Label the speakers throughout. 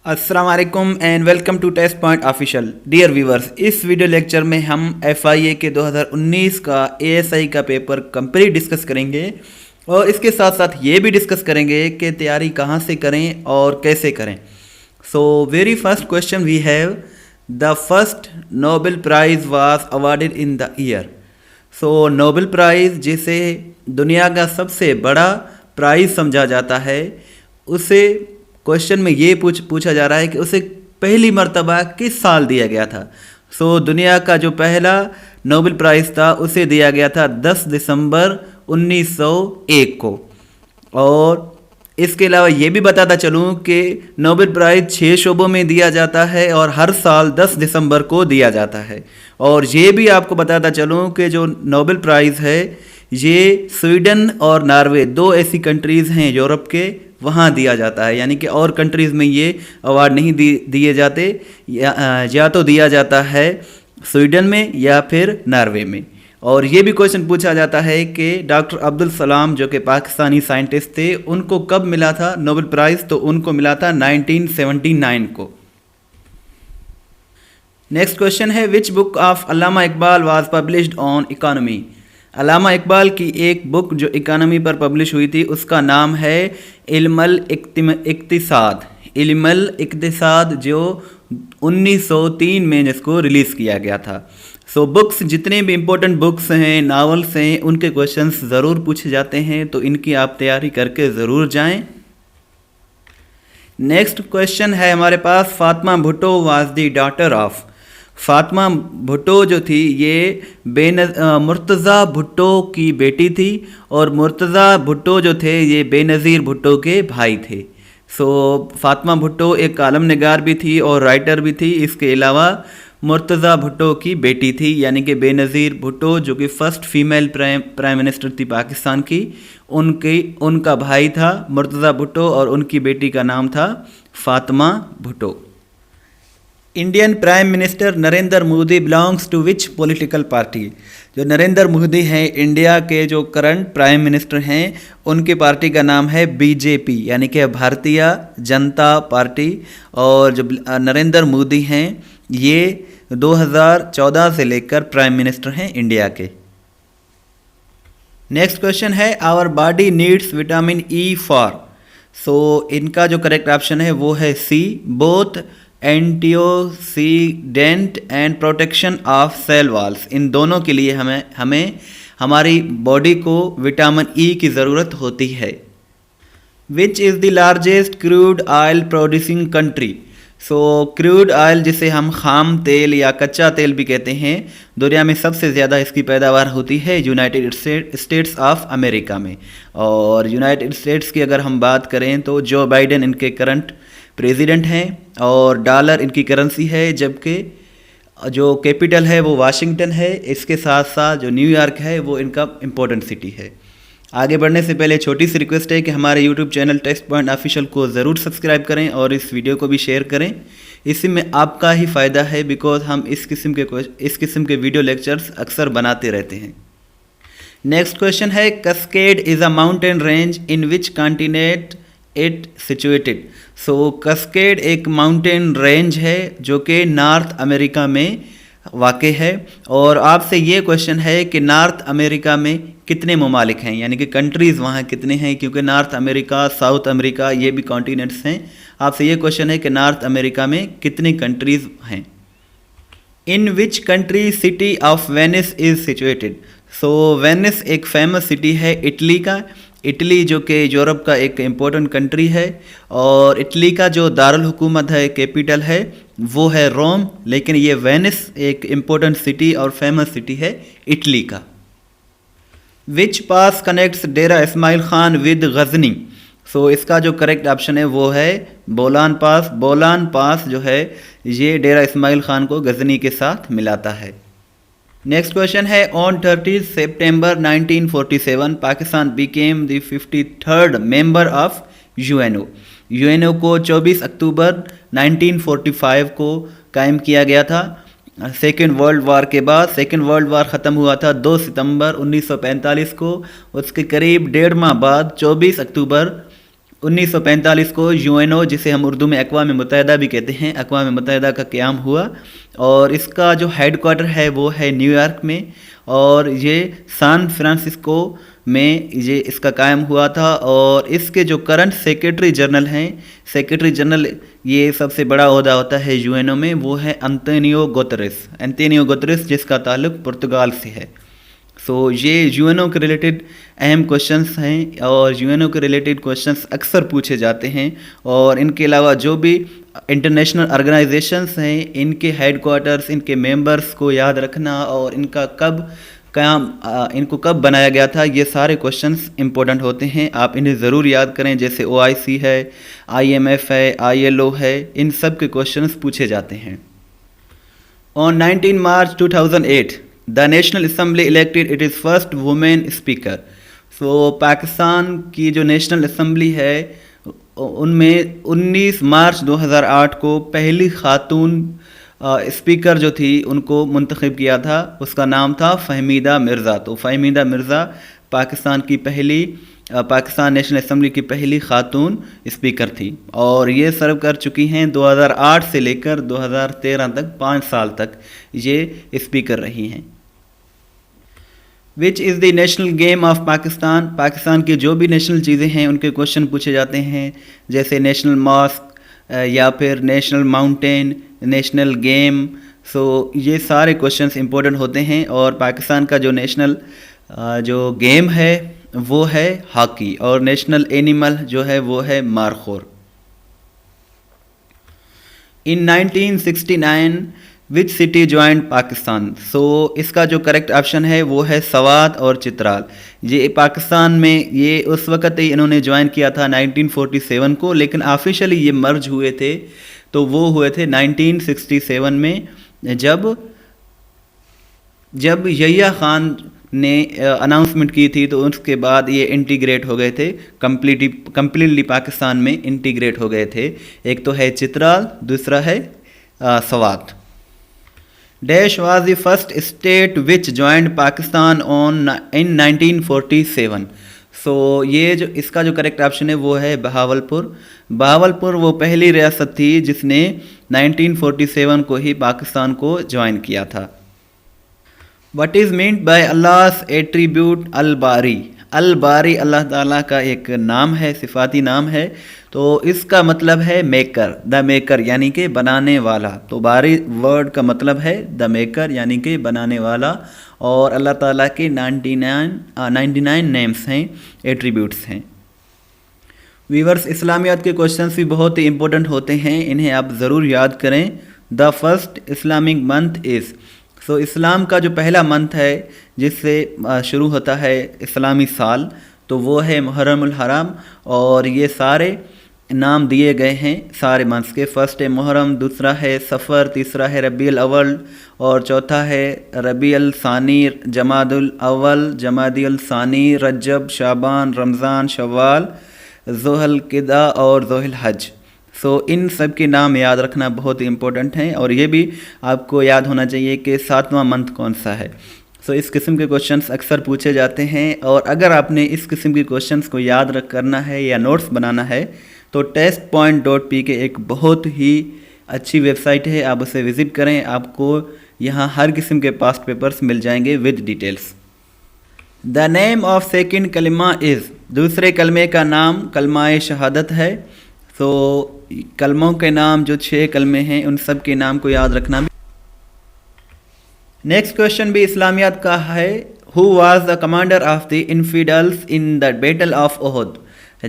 Speaker 1: अस्सलाम वालेकुम and welcome to test point official. Dear viewers, इस वीडियो लेक्चर में हम FIA के 2019 का ASI का पेपर कंप्लीट डिस्कस करेंगे और इसके साथ साथ ये भी डिस्कस करेंगे कि तैयारी कहाँ से करें और कैसे करें। So very first question we have, the first Nobel prize was awarded in the year. So Nobel prize जिसे दुनिया का सबसे बड़ा प्राइज़ समझा जाता है, उसे क्वेश्चन में ये पूछा जा रहा है कि उसे पहली मर्तबा किस साल दिया गया था। सो दुनिया का जो पहला नोबेल प्राइज़ था उसे दिया गया था 10 दिसंबर 1901 को। और इसके अलावा ये भी बताता चलूँ कि नोबेल प्राइज़ 6 शोबों में दिया जाता है और हर साल 10 दिसंबर को दिया जाता है। और ये भी आपको बताता चलूँ कि जो नोबेल प्राइज़ है ये स्वीडन और नॉर्वे, दो ऐसी कंट्रीज़ हैं यूरोप के, वहाँ दिया जाता है। यानी कि और कंट्रीज़ में ये अवार्ड नहीं दिए जाते, या तो दिया जाता है स्वीडन में या फिर नॉर्वे में। और ये भी क्वेश्चन पूछा जाता है कि डॉक्टर अब्दुल सलाम जो कि पाकिस्तानी साइंटिस्ट थे, उनको कब मिला था नोबेल प्राइज़, तो उनको मिला था 1979 को। नेक्स्ट क्वेश्चन है, which book of Allama Iqbal was published on economy. Allama Iqbal की एक बुक जो इकानमी पर पब्लिश हुई थी उसका नाम है इल्मुल इक्तिसाद। इल्मुल इक्तिसाद जो 1903 में जिसको रिलीज़ किया गया था। सो बुक्स, जितने भी इम्पोर्टेंट बुक्स हैं, नावल्स हैं, उनके क्वेश्चंस ज़रूर पूछे जाते हैं, तो इनकी आप तैयारी करके ज़रूर जाएं। नेक्स्ट क्वेश्चन है हमारे पास, Fatima Bhutto was the daughter of. Fatima Bhutto जो थी ये मुर्तज़ा भुट्टो की बेटी थी और मुर्तज़ा भुट्टो जो थे ये बेनज़ीर भुट्टो के भाई थे। सो फातिमा भुट्टो एक कालम निगार भी थी और राइटर भी थी। इसके अलावा मुर्तज़ा भुट्टो की बेटी थी, यानी कि बेनज़ीर भुट्टो जो कि फर्स्ट फीमेल प्राइम मिनिस्टर थी पाकिस्तान की, उनका भाई था मुर्तज़ा भुट्टो और उनकी बेटी का नाम था Fatima Bhutto. Indian prime minister Narendra Modi belongs to which political party. जो नरेंद्र मोदी हैं, इंडिया के जो करंट प्राइम मिनिस्टर हैं, उनकी पार्टी का नाम है BJP, यानी कि भारतीय जनता पार्टी। और जो नरेंद्र मोदी हैं ये 2014 से लेकर प्राइम मिनिस्टर हैं इंडिया के। नेक्स्ट क्वेश्चन है, our body needs vitamin E for. So इनका जो करेक्ट ऑप्शन है वो है C, both antioxidant and protection of cell walls. इन दोनों के लिए हमें हमारी बॉडी को विटामिन E की ज़रूरत होती है। विच is the largest crude oil producing country. So crude oil जिसे हम खाम तेल या कच्चा तेल भी कहते हैं, दुनिया में सबसे ज़्यादा इसकी पैदावार होती है यूनाइटेड स्टेट्स ऑफ अमेरिका में। और यूनाइटेड स्टेट्स की अगर हम बात करें तो जो बाइडेन इनके करंट प्रेसिडेंट हैं और डॉलर इनकी करेंसी है, जबकि जो कैपिटल है वो वाशिंगटन है। इसके साथ साथ जो न्यूयॉर्क है वो इनका इम्पोर्टेंट सिटी है। आगे बढ़ने से पहले छोटी सी रिक्वेस्ट है कि हमारे YouTube channel test point official को ज़रूर सब्सक्राइब करें और इस वीडियो को भी शेयर करें। इसी में आपका ही फ़ायदा है, बिकॉज हम इस किस्म के वीडियो लेक्चर्स अक्सर बनाते रहते हैं। नेक्स्ट क्वेश्चन है, cascade is a mountain range in which continent it situated. So cascade एक माउंटेन रेंज है जो कि नॉर्थ अमेरिका में वाक़ है। और आपसे ये क्वेश्चन है कि नॉर्थ अमेरिका में कितने ममालिक हैं, यानी कि कंट्रीज़ वहाँ कितने हैं, क्योंकि नॉर्थ अमेरिका, साउथ अमेरिका ये भी कॉन्टिनेंट्स हैं। आपसे ये क्वेश्चन है कि नॉर्थ अमेरिका में कितनी कंट्रीज़ हैं। In which country city of Venice is situated. So Venice एक फेमस सिटी है इटली का। इटली जो कि यूरोप का एक इम्पोर्टेंट कंट्री है और इटली का जो दारुल हुकूमत है, कैपिटल है, वो है रोम। लेकिन ये वेनिस एक इम्पोर्टेंट सिटी और फेमस सिटी है इटली का। Which pass connects Dera Ismail Khan with Ghazni. So इसका जो करेक्ट ऑप्शन है वो है बोलान पास। बोलान पास जो है ये डेरा इस्माइल खान को गजनी के साथ मिलाता है। नेक्स्ट क्वेश्चन है, on 30 September 1947 Pakistan became the 53rd member of UNO. UNO को 24 अक्टूबर 1945 को कायम किया गया था। सेकेंड वर्ल्ड वार के बाद। सेकेंड वर्ल्ड वार ख़त्म हुआ था 2 सितंबर 1945 को। उसके करीब 1.5 माह बाद 24 अक्टूबर 1945 को यूएनओ, जिसे हम उर्दू में अक़वाम मुत्तहिदा भी कहते हैं, अक़वाम मुत्तहिदा का क़याम हुआ और इसका जो हेड क्वार्टर है वो है न्यूयॉर्क में और ये सैन फ्रांसिस्को में ये इसका कायम हुआ था। और इसके जो करंट सेक्रेटरी जनरल हैं, सेक्रेटरी जनरल ये सबसे बड़ा ओहदा होता है यूएनओ में, वो है एंटोनियो गुतेरेस, जिसका ताल्लुक़ पुर्तगाल से है। सो ये यूएनओ के रिलेटेड अहम क्वेश्चंस हैं और यूएनओ के रिलेटेड क्वेश्चंस अक्सर पूछे जाते हैं। और इनके अलावा जो भी इंटरनेशनल ऑर्गेनाइजेशंस हैं, इनके हेडक्वार्टर्स, इनके मेंबर्स को याद रखना और इनको कब बनाया गया था, ये सारे क्वेश्चंस इंपॉर्टेंट होते हैं। आप इन्हें ज़रूर याद करें, जैसे OIC है, IMF है, ILO है, इन सब के क्वेश्चंस पूछे जाते हैं। On 19 March 2008 the national assembly elected it is first women speaker. So Pakistan की जो नेशनल असम्बली है उनमें 19 मार्च 2008 को पहली खातून स्पीकर जो थी उनको मुंतखब किया था, उसका नाम था फ़हमीदा मिर्ज़ा। तो फ़हमीदा मिर्ज़ा पाकिस्तान नेशनल असम्बली की पहली खातून स्पीकर थी और ये सर्व कर चुकी हैं 2008 से लेकर 2013 तक, 5 साल तक ये स्पीकर रही हैं। विच is the national game of Pakistan. Pakistan की जो भी नेशनल चीज़ें हैं उनके क्वेश्चन पूछे जाते हैं, जैसे नेशनल मॉस्क या फिर नेशनल माउंटेन, नेशनल गेम। सो ये सारे क्वेश्चंस इंपॉर्टेंट होते हैं। और पाकिस्तान का जो नेशनल जो गेम है वो है हॉकी और नेशनल एनिमल जो है वो है मारखोर। In 1969 which city joint Pakistan. So इसका जो करेक्ट ऑप्शन है वो है सवात और चित्राल। ये पाकिस्तान में ये उस वक़्त ही इन्होंने ज्वाइन किया था 1947 को, लेकिन ऑफिशियली ये मर्ज हुए थे तो वो हुए थे 1967 में, जब यहिया खान ने अनाउंसमेंट की थी तो उसके बाद ये इंटीग्रेट हो गए थे, कम्प्लीटली पाकिस्तान में इंटीग्रेट हो गए थे। एक तो है चित्राल, दूसरा है Swat. Dash was the first state which joined Pakistan in 1947। So ये जो इसका जो करेक्ट ऑप्शन है वो है बहावलपुर। बहावलपुर वो पहली रियासत थी जिसने 1947 को ही पाकिस्तान को ज्वाइन किया था। वट इज़ मीन्ड बाय अल्लाह's एट्रीब्यूट अल बारी। अल बारी अल्लाह ताला का एक नाम है, सिफाती नाम है, तो इसका मतलब है मेकर, द मेकर यानी कि बनाने वाला। तो बारी वर्ड का मतलब है द मेकर यानी कि बनाने वाला। और अल्लाह ताला के 99 नेम्स हैं, एट्रीब्यूट्स हैं। वीवर्स, इस्लामियात के क्वेश्चंस भी बहुत ही इंपॉर्टेंट होते हैं, इन्हें आप ज़रूर याद करें। The first Islamic month is. So इस्लाम का जो पहला मंथ है जिससे शुरू होता है इस्लामी साल, तो वो है मुहर्रमुल हराम। और ये सारे नाम दिए गए हैं सारे मंथ्स के। फर्स्ट है मुहर्रम, दूसरा है सफ़र, तीसरा है रबीउल अव्वल और चौथा है रबीउल सानी, जमादुल अव्वल, जमादियुल सानी, रजब, शाबान, रमज़ान, शव्वाल, ज़ुहल क़िदा और ज़ुहल हज। सो इन सब के नाम याद रखना बहुत ही इम्पोर्टेंट हैं और ये भी आपको याद होना चाहिए कि 7वां मंथ कौन सा है। सो इस किस्म के क्वेश्चंस अक्सर पूछे जाते हैं और अगर आपने इस किस्म के क्वेश्चंस को याद करना है या नोट्स बनाना है तो testpoint.pk एक बहुत ही अच्छी वेबसाइट है, आप उसे विज़िट करें। आपको यहाँ हर किस्म के पास्ट पेपर्स मिल जाएंगे with details. The name of second कलमा इज़। दूसरे कलमे का नाम कलमाए शहादत है। तो कलमों के नाम जो 6 कलमे हैं उन सब के नाम को याद रखना। नेक्स्ट क्वेश्चन भी इस्लामियात का है। Who was the commander of the infidels in the battle of Uhud.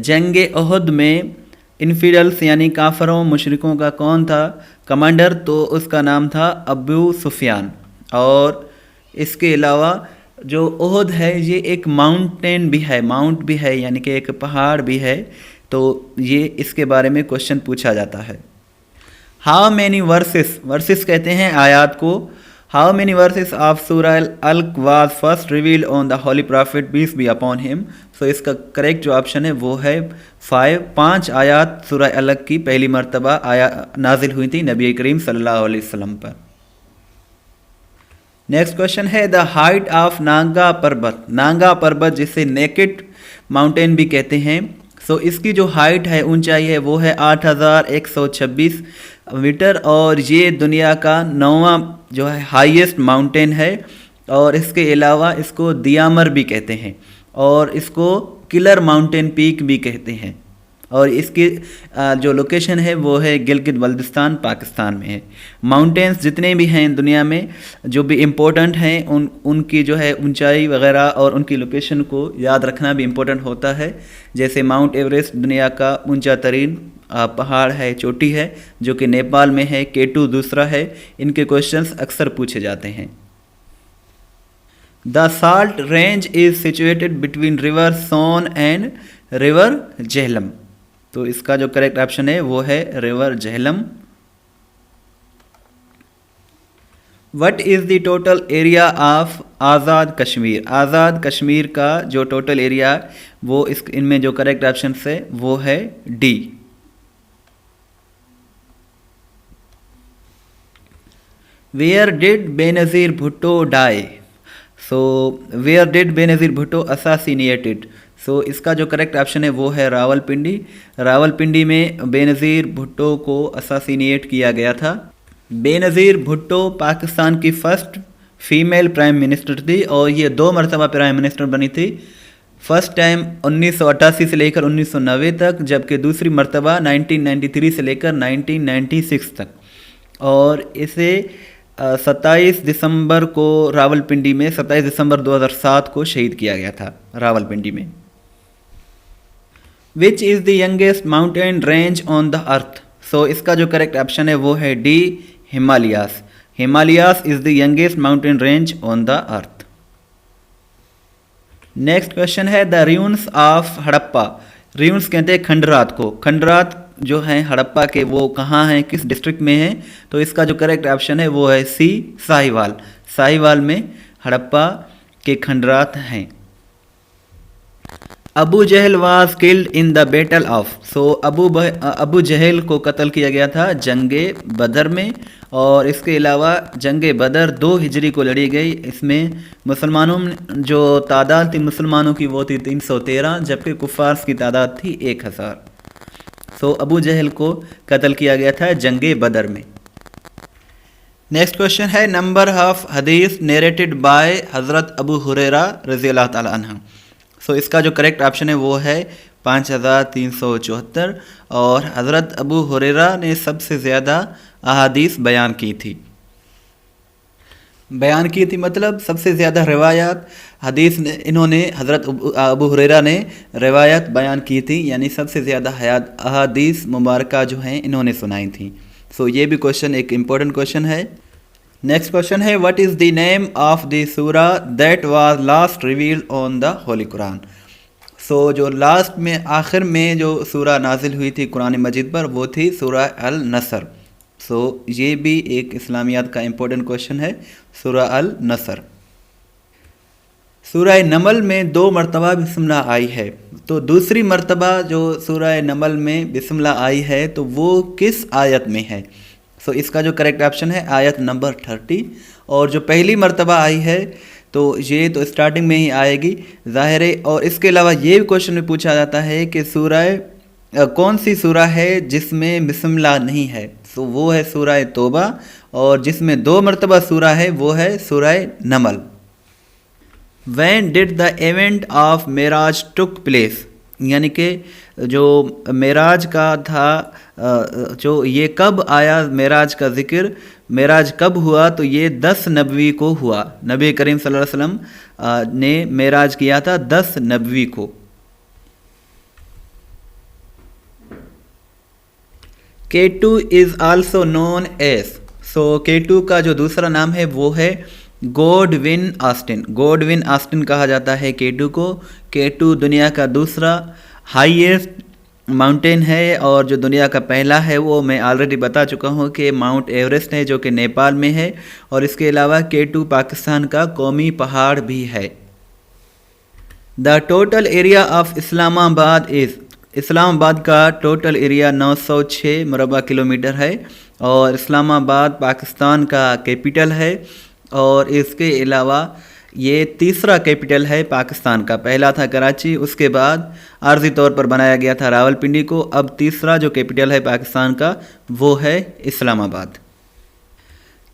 Speaker 1: जंग ओहद में इनफिडल्स यानी काफरों मुशरिकों का कौन था कमांडर? तो उसका नाम था अबू सुफियान। और इसके अलावा जो ओहद है ये एक माउंटेन भी है, माउंट भी है यानी कि एक पहाड़ भी है, तो ये इसके बारे में क्वेश्चन पूछा जाता है। हाउ मैनी वर्सेस, वर्सेस कहते हैं आयात को। हाउ मैनी वर्सेस ऑफ सूरह अल-अलक was first revealed on the holy prophet peace be upon him. So इसका करेक्ट जो ऑप्शन है वो है 5 आयात सूरह अलक की पहली मरतबा नाजिल हुई थी नबी करीम सल्लल्लाहु अलैहि वसल्लम पर। नेक्स्ट क्वेश्चन है द हाइट ऑफ नांगा पर्वत। नांगा पर्वत जिसे नेकेड माउंटेन भी कहते हैं, सो इसकी जो हाइट है, ऊंचाई है, वो है 8,126 मीटर और ये दुनिया का 9वां जो है हाईएस्ट माउंटेन है। और इसके अलावा इसको दियामर भी कहते हैं और इसको किलर माउंटेन पीक भी कहते हैं। और इसकी जो लोकेशन है वो है गिलगित बल्तिस्तान, पाकिस्तान में है। माउंटेन्स जितने भी हैं दुनिया में जो भी इम्पोर्टेंट हैं उनकी जो है ऊंचाई वगैरह और उनकी लोकेशन को याद रखना भी इम्पोर्टेंट होता है। जैसे माउंट एवरेस्ट दुनिया का ऊंचा तरीन पहाड़ है, चोटी है, जो कि नेपाल में है। K2 दूसरा है। इनके क्वेश्चंस अक्सर पूछे जाते हैं। The salt range is situated between river Soan and river Jhelum. तो इसका जो करेक्ट ऑप्शन है वो है river Jhelum. What is the total area of Azad Kashmir. Azad Kashmir का जो टोटल एरिया वो इनमें जो करेक्ट ऑप्शन है वो है D. Where did Benazir Bhutto die. So where did Benazir Bhutto assassinated. So इसका जो करेक्ट ऑप्शन है वो है रावलपिंडी। रावलपिंडी में बेनज़ीर भुट्टो को असैसिनेट किया गया था। बेनज़ीर भुट्टो पाकिस्तान की फर्स्ट फीमेल प्राइम मिनिस्टर थी और ये 2 मरतबा प्राइम मिनिस्टर बनी थी। फर्स्ट टाइम 1988 से लेकर 1990 तक, जबकि दूसरी मरतबा 1993 से लेकर 1996 तक। और इसे 27 दिसंबर को रावलपिंडी में 27 दिसंबर 2007 को शहीद किया गया था रावलपिंडी में। Which is the youngest mountain range on the earth. So इसका जो करेक्ट ऑप्शन है वो है D, Himalayas. Himalayas is the youngest mountain range on the earth. Next question है the ruins of Harappa. Ruins कहते हैं खंडरात को। खंडरात जो हैं हड़प्पा के वो कहाँ हैं, किस डिस्ट्रिक्ट में हैं। तो इसका जो करेक्ट ऑप्शन है वो है सी, साहिवाल। साहिवाल में हड़प्पा के खंडरात हैं। Abu Jahl was killed in the battle of. So Abu Jahl को कत्ल किया गया था जंगे बदर में। और इसके अलावा जंगे बदर 2 हिजरी को लड़ी गई। इसमें मुसलमानों जो तादाद थी मुसलमानों की वो थी 313, जबकि कुफ़ार की तादाद थी 1000। सो अबू जहल को कत्ल किया गया था जंगे बदर में। नेक्स्ट क्वेश्चन है नंबर ऑफ हदीस नरेटेड बाय हज़रत अबू हुरैरा रज़ियल्लाहु ताला अन्हु। सो इसका जो करेक्ट ऑप्शन है वो है 5374 और हज़रत अबू हुरैरा ने सबसे ज़्यादा अहादीस बयान की थी। मतलब सबसे ज़्यादा रिवायात हदीस ने इन्होंने हज़रत अबू हुरैरा ने रिवायत बयान की थी, यानी सबसे ज़्यादा अहादीस मुबारका जो हैं इन्होंने सुनाई थी। सो ये भी क्वेश्चन एक इम्पोर्टेंट क्वेश्चन है। नेक्स्ट क्वेश्चन है what is the name of the सूरा that was last revealed on the holy Quran. So जो लास्ट में आखिर में जो सूरा नाजिल हुई थी कुरान मजीद पर वो थी सूरा अल नसर। सो ये भी एक इस्लामियात का इम्पोर्टेंट क्वेश्चन है, सूरा अल नसर। सूरा नमल में 2 मरतबा बिस्मिल्लाह आई है। तो दूसरी मरतबा जो सूरा नमल में बिस्मिल्लाह आई है तो वो किस आयत में है। सो इसका जो करेक्ट ऑप्शन है आयत नंबर 30। और जो पहली मरतबा आई है तो ये तो स्टार्टिंग में ही आएगी ज़ाहिर है। और इसके अलावा ये भी क्वेश्चन में पूछा जाता है कि कौन सी सूरा है जिसमें बिस्मिल्लाह नहीं है। तो वो है सूरा तौबा। और जिसमें 2 मरतबा सूरा है वो है सूरा नमल। When did the event of Meraj took place, यानी कि जो मेराज का था जो ये कब आया, मेराज का ज़िक्र मेराज कब हुआ तो ये 10 नबवी को हुआ। नबी करीम सल्लल्लाहु अलैहि वसल्लम ने मेराज किया था 10 नबवी को। K2 is also known as. सो K2 का जो दूसरा नाम है वो है गॉडविन ऑस्टिन। गॉडविन ऑस्टिन कहा जाता है K2 को। K2 दुनिया का दूसरा हाईएस्ट माउंटेन है और जो दुनिया का पहला है वो मैं ऑलरेडी बता चुका हूँ कि माउंट एवरेस्ट है जो कि नेपाल में है। और इसके अलावा K2 पाकिस्तान का कौमी पहाड़ भी है। The total area of Islamabad is. Islamabad का टोटल एरिया 906 मुरबा किलोमीटर है और इस्लामाबाद पाकिस्तान का कैपिटल है। और इसके अलावा ये तीसरा कैपिटल है पाकिस्तान का। पहला था कराची, उसके बाद आर्जी तौर पर बनाया गया था रावलपिंडी को। अब तीसरा जो कैपिटल है पाकिस्तान का वो है Islamabad.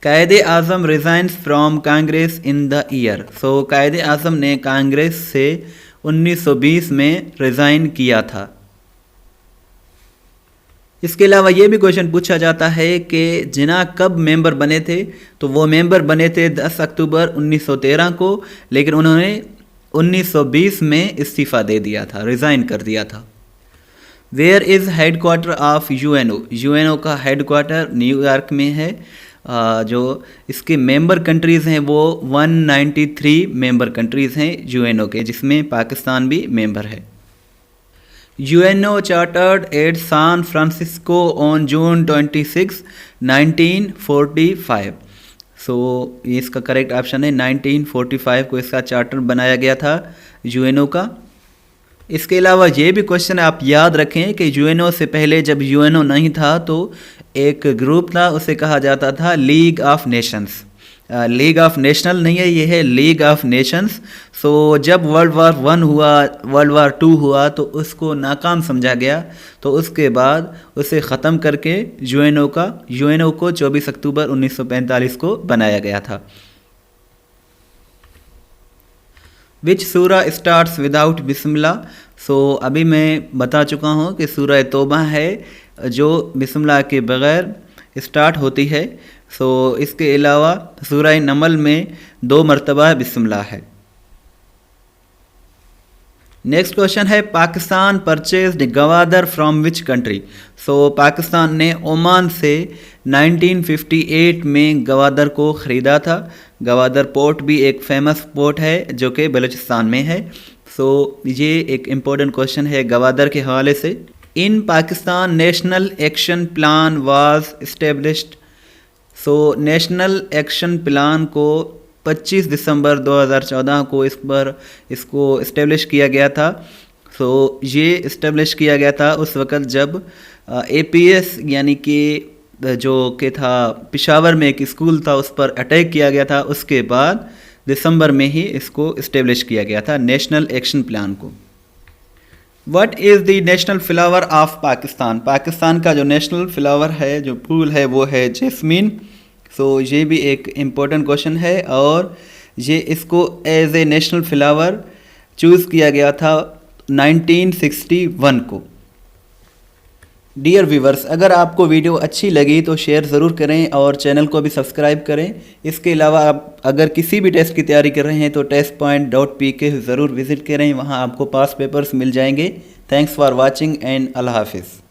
Speaker 1: Quaid-e Azam resigns from Congress in the year. So Quaid-e Azam ने कांग्रेस से 1920 में रिज़ाइन किया था। इसके अलावा ये भी क्वेश्चन पूछा जाता है कि जिन्ना कब मेंबर बने थे, तो वो मेंबर बने थे 10 अक्टूबर 1913 को, लेकिन उन्होंने 1920 में इस्तीफ़ा दे दिया था, रिज़ाइन कर दिया था। Where is head quarter of UNO. UNO का हेड क्वार्टर न्यूयॉर्क में है। जो इसके मेंबर कंट्रीज़ हैं वो 193 मेंबर कंट्रीज़ हैं यूएनओ के, जिसमें पाकिस्तान भी मेंबर है। UNO chartered at San Francisco on June 26, 1945। सो ये इसका करेक्ट ऑप्शन है, 1945 को इसका चार्टर बनाया गया था UNO का। इसके अलावा ये भी क्वेश्चन आप याद रखें कि UNO से पहले जब UNO नहीं था तो एक ग्रुप था, उसे कहा जाता था league of Nations. League of national नहीं है, ये है लीग ऑफ नेशंस। सो जब वर्ल्ड वार 1 हुआ, वर्ल्ड वार 2 हुआ तो उसको नाकाम समझा गया, तो उसके बाद उसे ख़त्म करके UNO को 24 अक्टूबर 1945 को बनाया गया था। विच सूरा स्टार्ट्स विदाउट बिस्मिल्लाह। सो अभी मैं बता चुका हूँ कि सूरा तौबा है जो बिस्मिल्लाह के बग़ैर स्टार्ट होती है। सो इसके अलावा सूरा नमल में 2 मरतबा बिस्मिल्लाह है। नेक्स्ट क्वेश्चन है Pakistan purchased Gwadar from which country. So Pakistan ने ओमान से 1958 में गवादर को ख़रीदा था। गवादर पोर्ट भी एक फेमस पोर्ट है जो कि बलूचिस्तान में है। सो ये एक इम्पोर्टेंट क्वेश्चन है गवादर के हवाले से। In Pakistan national action plan was established. So national action plan को 25 दिसंबर 2014 को इसको इस्टेब्लिश किया गया था। सो ये इस्टेब्लिश किया गया था उस वक़्त जब APS यानी कि जो कि था पेशावर में एक स्कूल था, उस पर अटैक किया गया था। उसके बाद दिसंबर में ही इसको इस्टेब्लिश किया गया था नेशनल एक्शन प्लान को। What is the national flower of Pakistan. Pakistan का जो नेशनल फ्लावर है, जो फूल है, वो है जैस्मीन। सो ये भी एक इम्पोर्टेंट क्वेश्चन है और ये इसको as a national flower choose किया गया था 1961 को। डियर व्यूवर्स, अगर आपको वीडियो अच्छी लगी तो शेयर ज़रूर करें और चैनल को भी सब्सक्राइब करें। इसके अलावा आप अगर किसी भी टेस्ट की तैयारी कर रहे हैं तो testpoint.pk ज़रूर विज़िट करें, वहाँ आपको पास पेपर्स मिल जाएंगे। थैंक्स फॉर वॉचिंग एंड अल्लाह हाफिज़।